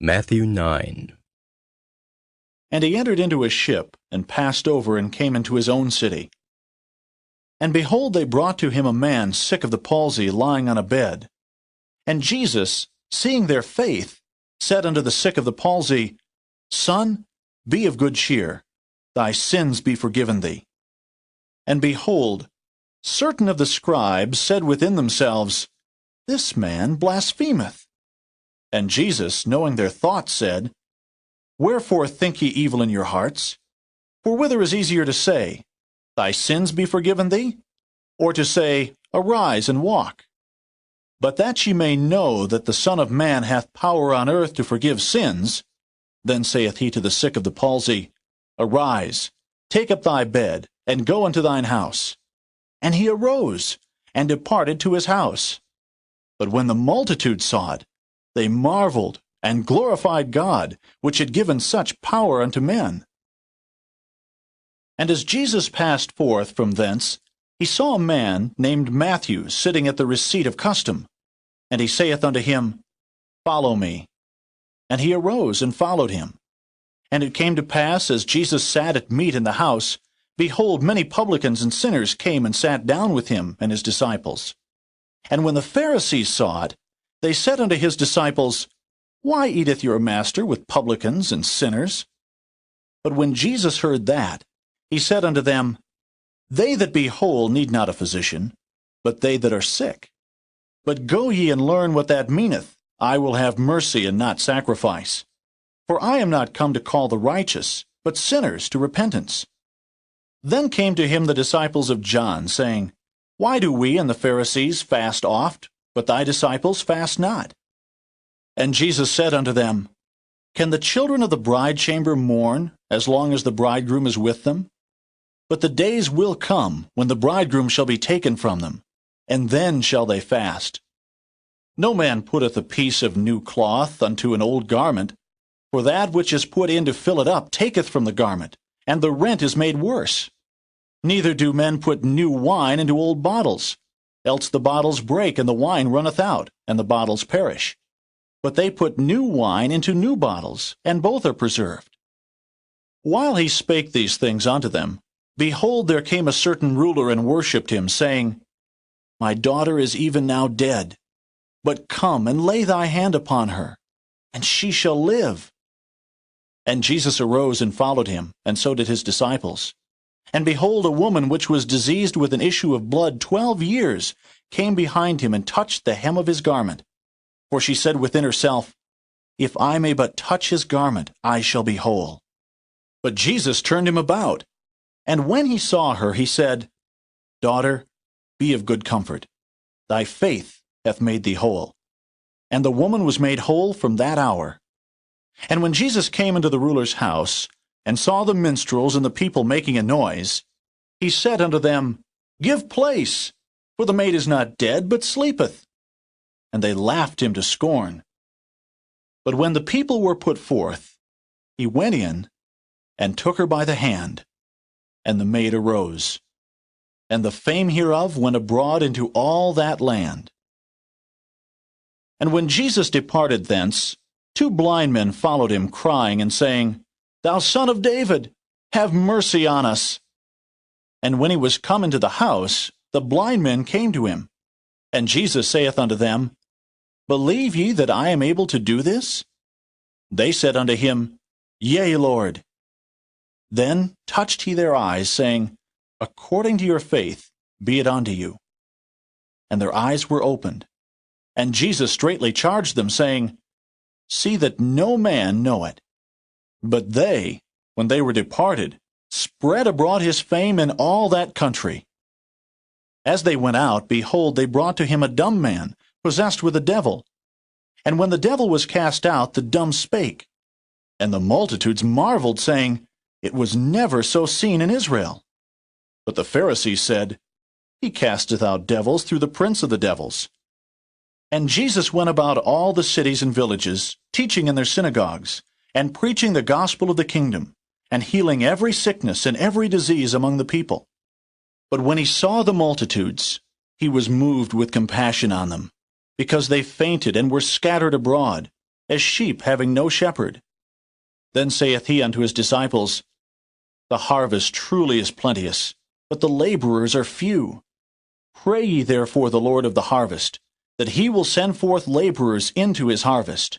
Matthew 9. And he entered into a ship, and passed over, and came into his own city. And behold, they brought to him a man sick of the palsy, lying on a bed. And Jesus, seeing their faith, said unto the sick of the palsy, Son, be of good cheer, thy sins be forgiven thee. And behold, certain of the scribes said within themselves, This man blasphemeth. And Jesus, knowing their thoughts, said, Wherefore think ye evil in your hearts? For whither is easier to say, Thy sins be forgiven thee? Or to say, Arise and walk? But that ye may know that the Son of Man hath power on earth to forgive sins, then saith he to the sick of the palsy, Arise, take up thy bed, and go unto thine house. And he arose, and departed to his house. But when the multitude saw it, they marveled, and glorified God, which had given such power unto men. And as Jesus passed forth from thence, he saw a man named Matthew sitting at the receipt of custom. And he saith unto him, Follow me. And he arose and followed him. And it came to pass, as Jesus sat at meat in the house, behold, many publicans and sinners came and sat down with him and his disciples. And when the Pharisees saw it, they said unto his disciples, Why eateth your master with publicans and sinners? But when Jesus heard that, he said unto them, They that be whole need not a physician, but they that are sick. But go ye and learn what that meaneth, I will have mercy and not sacrifice. For I am not come to call the righteous, but sinners to repentance. Then came to him the disciples of John, saying, Why do we and the Pharisees fast oft, but thy disciples fast not? And Jesus said unto them, Can the children of the bride chamber mourn, as long as the bridegroom is with them? But the days will come, when the bridegroom shall be taken from them, and then shall they fast. No man putteth a piece of new cloth unto an old garment, for that which is put in to fill it up taketh from the garment, and the rent is made worse. Neither do men put new wine into old bottles, else the bottles break, and the wine runneth out, and the bottles perish. But they put new wine into new bottles, and both are preserved. While he spake these things unto them, behold, there came a certain ruler and worshipped him, saying, My daughter is even now dead, but come and lay thy hand upon her, and she shall live. And Jesus arose and followed him, and so did his disciples. And behold, a woman which was diseased with an issue of blood 12 years came behind him and touched the hem of his garment. For she said within herself, If I may but touch his garment, I shall be whole. But Jesus turned him about, and when he saw her, he said, Daughter, be of good comfort. Thy faith hath made thee whole. And the woman was made whole from that hour. And when Jesus came into the ruler's house, and saw the minstrels and the people making a noise, he said unto them, Give place, for the maid is not dead, but sleepeth. And they laughed him to scorn. But when the people were put forth, he went in, and took her by the hand, and the maid arose. And the fame hereof went abroad into all that land. And when Jesus departed thence, 2 blind men followed him, crying and saying, Thou Son of David, have mercy on us. And when he was come into the house, the blind men came to him. And Jesus saith unto them, Believe ye that I am able to do this? They said unto him, Yea, Lord. Then touched he their eyes, saying, According to your faith be it unto you. And their eyes were opened. And Jesus straitly charged them, saying, See that no man know it. But they, when they were departed, spread abroad his fame in all that country. As they went out, behold, they brought to him a dumb man, possessed with a devil. And when the devil was cast out, the dumb spake. And the multitudes marveled, saying, It was never so seen in Israel. But the Pharisees said, He casteth out devils through the prince of the devils. And Jesus went about all the cities and villages, teaching in their synagogues, and preaching the gospel of the kingdom, and healing every sickness and every disease among the people. But when he saw the multitudes, he was moved with compassion on them, because they fainted and were scattered abroad, as sheep having no shepherd. Then saith he unto his disciples, The harvest truly is plenteous, but the laborers are few. Pray ye therefore the Lord of the harvest, that he will send forth laborers into his harvest.